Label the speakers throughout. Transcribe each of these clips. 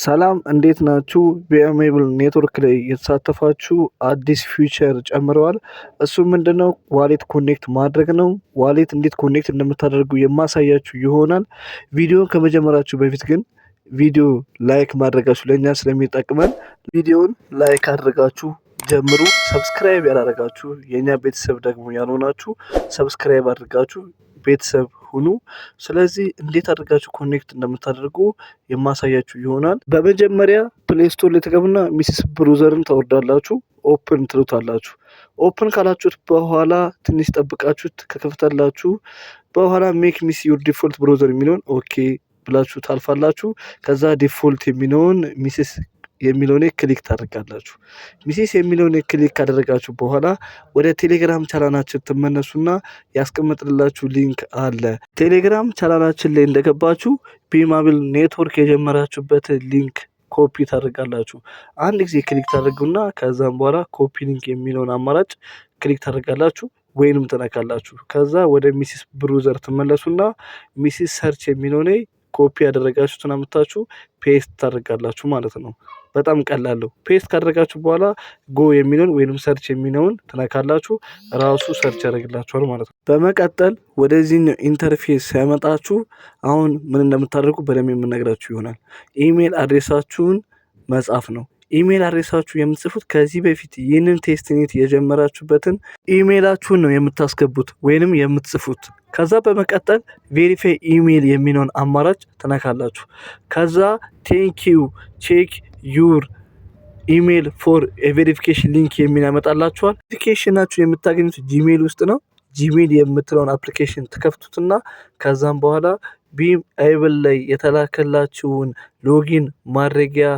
Speaker 1: ሰላም እንዴት ናችሁ? በአሜብል ኔትወርክ ላይ የተሳተፋችሁ አዲስ ፊቸር ጨምረዋል። እሱ ምንድነው? ዋሌት ኮኔክት ማድረግ ነው። ዋሌት እንዴት ኮኔክት እንደምታደርጉ የማሳያችሁ ይሆናል። ቪዲዮን ከመጀመራችሁ በፊት ግን ቪዲዮ ላይክ ማድረጋችሁ ለእኛ ስለሚጠቅመን ቪዲዮን ላይክ አድርጋችሁ ጀምሩ። ሰብስክራይብ ያላደረጋችሁ የእኛ ቤተሰብ ደግሞ ያልሆናችሁ ሰብስክራይብ አድርጋችሁ ቤተሰብ ሁኑ። ስለዚህ እንዴት አድርጋችሁ ኮኔክት እንደምታደርጉ የማሳያችሁ ይሆናል። በመጀመሪያ ፕሌይ ስቶር ላይ ተገቡና ሚሲስ ብሩዘርን ታወርዳላችሁ። ኦፕን ትሉታላችሁ። ኦፕን ካላችሁት በኋላ ትንሽ ጠብቃችሁት ከከፍታላችሁ በኋላ ሜክ ሚስ ዩር ዲፎልት ብሮዘር የሚለውን ኦኬ ብላችሁ ታልፋላችሁ። ከዛ ዲፎልት የሚለውን ሚሲስ የሚለውን ክሊክ ታደርጋላችሁ። ሚሲስ የሚለውን ክሊክ ካደረጋችሁ በኋላ ወደ ቴሌግራም ቻናላችን ትመነሱና ያስቀምጥላችሁ ሊንክ አለ። ቴሌግራም ቻናላችን ላይ እንደገባችሁ በአሜብል ኔትወርክ የጀመራችሁበት ሊንክ ኮፒ ታደርጋላችሁ። አንድ ጊዜ ክሊክ ታደርጉና ከዛም በኋላ ኮፒ ሊንክ የሚለውን አማራጭ ክሊክ ታደርጋላችሁ ወይንም ትነካላችሁ። ከዛ ወደ ሚሲስ ብሩዘር ትመለሱና ሚሲስ ሰርች የሚለውን ኮፒ ያደረጋችሁትን አምጥታችሁ ፔስት ታደርጋላችሁ ማለት ነው። በጣም ቀላል ነው። ፔስት ካደረጋችሁ በኋላ ጎ የሚለውን ወይንም ሰርች የሚለውን ትነካላችሁ። ራሱ ሰርች ያደርግላችኋል ማለት ነው። በመቀጠል ወደዚህኛው ኢንተርፌስ ሲያመጣችሁ አሁን ምን እንደምታደርጉ በደንብ የምነግራችሁ ይሆናል። ኢሜል አድሬሳችሁን መጻፍ ነው። ኢሜል አድሬሳችሁ የምትጽፉት ከዚህ በፊት ይህንን ቴስትኔት የጀመራችሁበትን ኢሜላችሁን ነው የምታስገቡት ወይንም የምትጽፉት። ከዛ በመቀጠል ቬሪፋይ ኢሜል የሚለውን አማራጭ ትነካላችሁ። ከዛ ቴንኪዩ ቼክ ዩር ኢሜል ፎር ቬሪፊኬሽን ሊንክ የሚል ያመጣላችኋል። ቬሪፊኬሽናችሁ የምታገኙት ጂሜል ውስጥ ነው። ጂሜል የምትለውን አፕሊኬሽን ትከፍቱትና ከዛም በኋላ በአሜብል ላይ የተላከላችሁን ሎጊን ማድረጊያ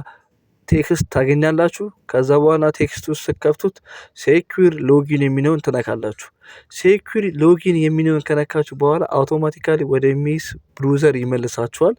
Speaker 1: ቴክስት ታገኛላችሁ። ከዛ በኋላ ቴክስት ውስጥ ስትከፍቱት ሴኩር ሎጊን የሚለውን ትነካላችሁ። ሴኩር ሎጊን የሚለውን ከነካችሁ በኋላ አውቶማቲካሊ ወደ ሚስ ብሩዘር ይመልሳችኋል።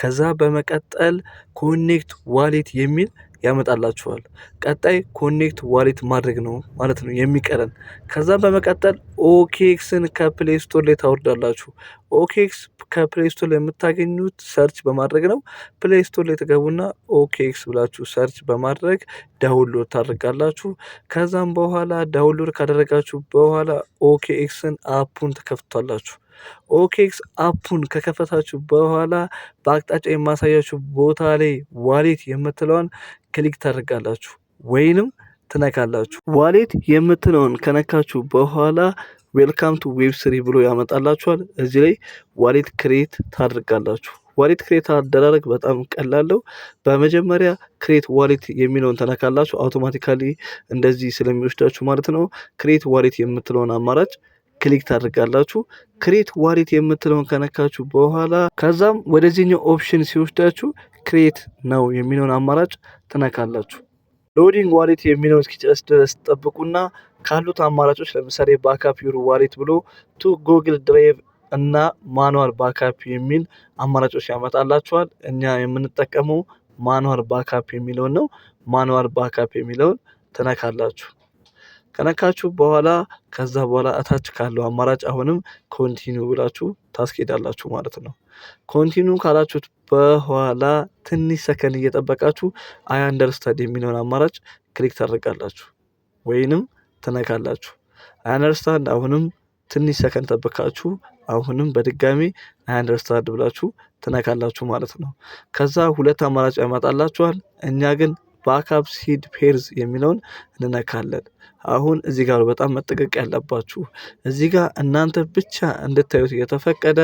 Speaker 1: ከዛ በመቀጠል ኮኔክት ዋሌት የሚል ያመጣላችኋል። ቀጣይ ኮኔክት ዋሌት ማድረግ ነው ማለት ነው የሚቀረን። ከዛ በመቀጠል ኦኬክስን ከፕሌይ ስቶር ላይ ታወርዳላችሁ። ኦኬክስ ከፕሌይ ስቶር ላይ የምታገኙት ሰርች በማድረግ ነው። ፕሌይ ስቶር ላይ ተገቡና ኦኬክስ ብላችሁ ሰርች በማድረግ ዳውንሎድ ታደርጋላችሁ። ከዛም በኋላ ዳውንሎድ ካደረጋችሁ በኋላ ኦኬክስን አፑን ተከፍቷላችሁ። ኦኬክስ አፑን ከከፈታችሁ በኋላ በአቅጣጫ የማሳያችሁ ቦታ ላይ ዋሌት የምትለውን ክሊክ ታደርጋላችሁ ወይንም ትነካላችሁ። ዋሌት የምትለውን ከነካችሁ በኋላ ዌልካም ቱ ዌብ3 ብሎ ያመጣላችኋል። እዚህ ላይ ዋሌት ክሬት ታደርጋላችሁ። ዋሌት ክሬት አደራረግ በጣም ቀላል ነው። በመጀመሪያ ክሬት ዋሌት የሚለውን ተነካላችሁ። አውቶማቲካሊ እንደዚህ ስለሚወስዳችሁ ማለት ነው። ክሬት ዋሌት የምትለውን አማራጭ ክሊክ ታደርጋላችሁ። ክሬት ዋሌት የምትለውን ከነካችሁ በኋላ ከዛም ወደዚህኛው ኦፕሽን ሲወስዳችሁ ክሬት ነው የሚለውን አማራጭ ትነካላችሁ። ሎዲንግ ዋሌት የሚለውን እስኪጨርስ ድረስ ጠብቁና ካሉት አማራጮች ለምሳሌ ባካፕ ዩር ዋሌት ብሎ ቱ ጉግል ድራይቭ እና ማኑዋል ባካፕ የሚል አማራጮች ያመጣላችኋል። እኛ የምንጠቀመው ማኑዋል ባካፕ የሚለውን ነው። ማኑዋል ባካፕ የሚለውን ትነካላችሁ። ከነካችሁ በኋላ ከዛ በኋላ እታች ካለው አማራጭ አሁንም ኮንቲኒው ብላችሁ ታስኬዳላችሁ ማለት ነው። ኮንቲኒው ካላችሁት በኋላ ትንሽ ሰከንድ እየጠበቃችሁ አይ አንደርስታንድ የሚለውን አማራጭ ክሊክ ታደርጋላችሁ ወይንም ትነካላችሁ። አይ አንደርስታንድ አሁንም ትንሽ ሰከንድ ጠብቃችሁ አሁንም በድጋሚ አይ አንደርስታንድ ብላችሁ ትነካላችሁ ማለት ነው። ከዛ ሁለት አማራጭ ያመጣላችኋል። እኛ ግን ባካፕ ሲድ ፔርዝ የሚለውን እንነካለን። አሁን እዚህ ጋር በጣም መጠንቀቅ ያለባችሁ እዚህ ጋር እናንተ ብቻ እንድታዩት የተፈቀደ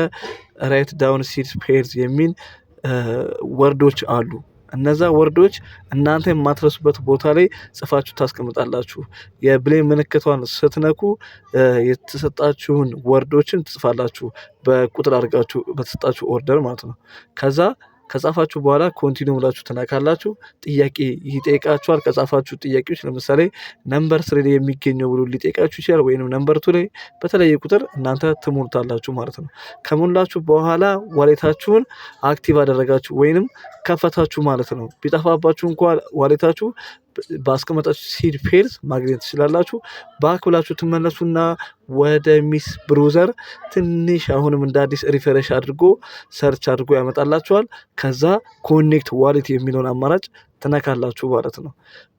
Speaker 1: ራይት ዳውን ሲድ ፔርዝ የሚል ወርዶች አሉ። እነዛ ወርዶች እናንተ የማትረሱበት ቦታ ላይ ጽፋችሁ ታስቀምጣላችሁ። የብሌን ምልክቷን ስትነኩ የተሰጣችሁን ወርዶችን ትጽፋላችሁ በቁጥር አድርጋችሁ በተሰጣችሁ ኦርደር ማለት ነው። ከዛ ከጻፋችሁ በኋላ ኮንቲኒው ብላችሁ ትነካላችሁ። ጥያቄ ይጠይቃችኋል። ከጻፋችሁ ጥያቄዎች ለምሳሌ ነምበር 3 ላይ የሚገኘው ብሎ ሊጠይቃችሁ ይችላል። ወይንም ነምበር 2 ላይ በተለየ ቁጥር እናንተ ትሞልታላችሁ ማለት ነው። ከሞላችሁ በኋላ ዋሌታችሁን አክቲቭ አደረጋችሁ ወይንም ከፈታችሁ ማለት ነው። ቢጠፋባችሁ እንኳን ዋሌታችሁ ባስቀመጣችሁ ሲድ ፊልድ ማግኘት ትችላላችሁ። ባክ ብላችሁ ትመለሱና ወደ ሚስ ብሩዘር ትንሽ አሁንም እንደ አዲስ ሪፍሬሽ አድርጎ ሰርች አድርጎ ያመጣላችኋል። ከዛ ኮኔክት ዋሌት የሚለውን አማራጭ ትነካላችሁ ማለት ነው።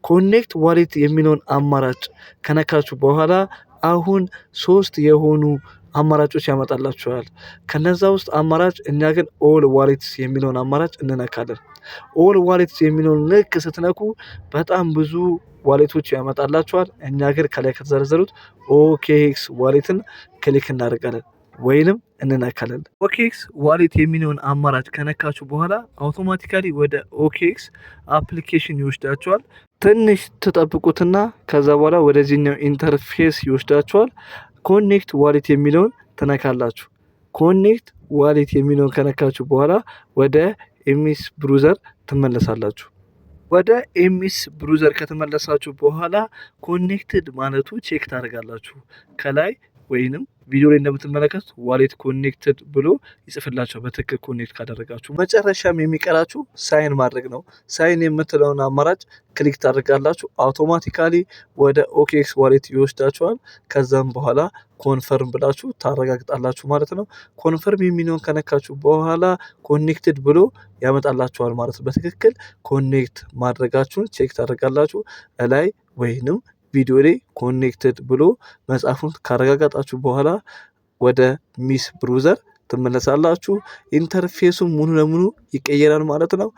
Speaker 1: ኮኔክት ዋሌት የሚለውን አማራጭ ከነካችሁ በኋላ አሁን 3 የሆኑ አማራጮች ያመጣላችኋል። ከነዛ ውስጥ አማራጭ እኛ ግን ኦል ዋሌትስ የሚለውን አማራጭ እንነካለን። ኦል ዋሌትስ የሚለውን ልክ ስትነኩ በጣም ብዙ ዋሌቶች ያመጣላችኋል። እኛ ግን ከላይ ከተዘረዘሩት ኦኬኤክስ ዋሌትን ክሊክ እናደርጋለን ወይንም እንነካለን። ኦኬኤክስ ዋሌት የሚለውን አማራጭ ከነካችሁ በኋላ አውቶማቲካሊ ወደ ኦኬኤክስ አፕሊኬሽን ይወስዳችኋል። ትንሽ ትጠብቁትና ከዛ በኋላ ወደዚህኛው ኢንተርፌስ ይወስዳችኋል። ኮኔክት ዋሌት የሚለውን ትነካላችሁ። ኮኔክት ዋሌት የሚለውን ከነካችሁ በኋላ ወደ ኤምኤስ ብሩዘር ትመለሳላችሁ። ወደ ኤምኤስ ብሩዘር ከተመለሳችሁ በኋላ ኮኔክትድ ማለቱ ቼክ ታደርጋላችሁ። ከላይ ወይንም ቪዲዮ ላይ እንደምትመለከቱት ዋሌት ኮኔክትድ ብሎ ይጽፍላችኋል። በትክክል ኮኔክት ካደረጋችሁ መጨረሻም የሚቀራችሁ ሳይን ማድረግ ነው። ሳይን የምትለውን አማራጭ ክሊክ ታደርጋላችሁ። አውቶማቲካሊ ወደ ኦኬኤክስ ዋሌት ይወስዳችኋል። ከዛም በኋላ ኮንፈርም ብላችሁ ታረጋግጣላችሁ ማለት ነው። ኮንፈርም የሚለውን ከነካችሁ በኋላ ኮኔክትድ ብሎ ያመጣላችኋል ማለት ነው። በትክክል ኮኔክት ማድረጋችሁን ቼክ ታደርጋላችሁ። እላይ ወይንም ቪዲዮ ላይ ኮኔክትድ ብሎ መጻፉን ካረጋጋጣችሁ በኋላ ወደ ሚስ ብሩዘር ትመለሳላችሁ። ኢንተርፌሱ ሙሉ ለሙሉ ይቀየራል ማለት ነው።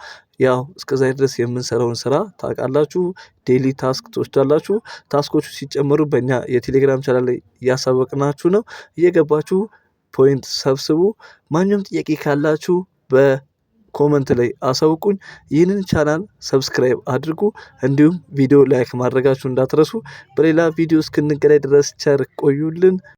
Speaker 1: ያው እስከዛ ድረስ የምንሰራውን ስራ ታውቃላችሁ። ዴሊ ታስክ ትወስዳላችሁ። ታስኮቹ ሲጨመሩ በእኛ የቴሌግራም ቻናል ላይ እያሳወቅናችሁ ነው። እየገባችሁ ፖይንት ሰብስቡ። ማንኛውም ጥያቄ ካላችሁ በኮመንት ላይ አሳውቁኝ። ይህንን ቻናል ሰብስክራይብ አድርጉ። እንዲሁም ቪዲዮ ላይክ ማድረጋችሁ እንዳትረሱ። በሌላ ቪዲዮ እስክንገናኝ ድረስ ቸር ቆዩልን።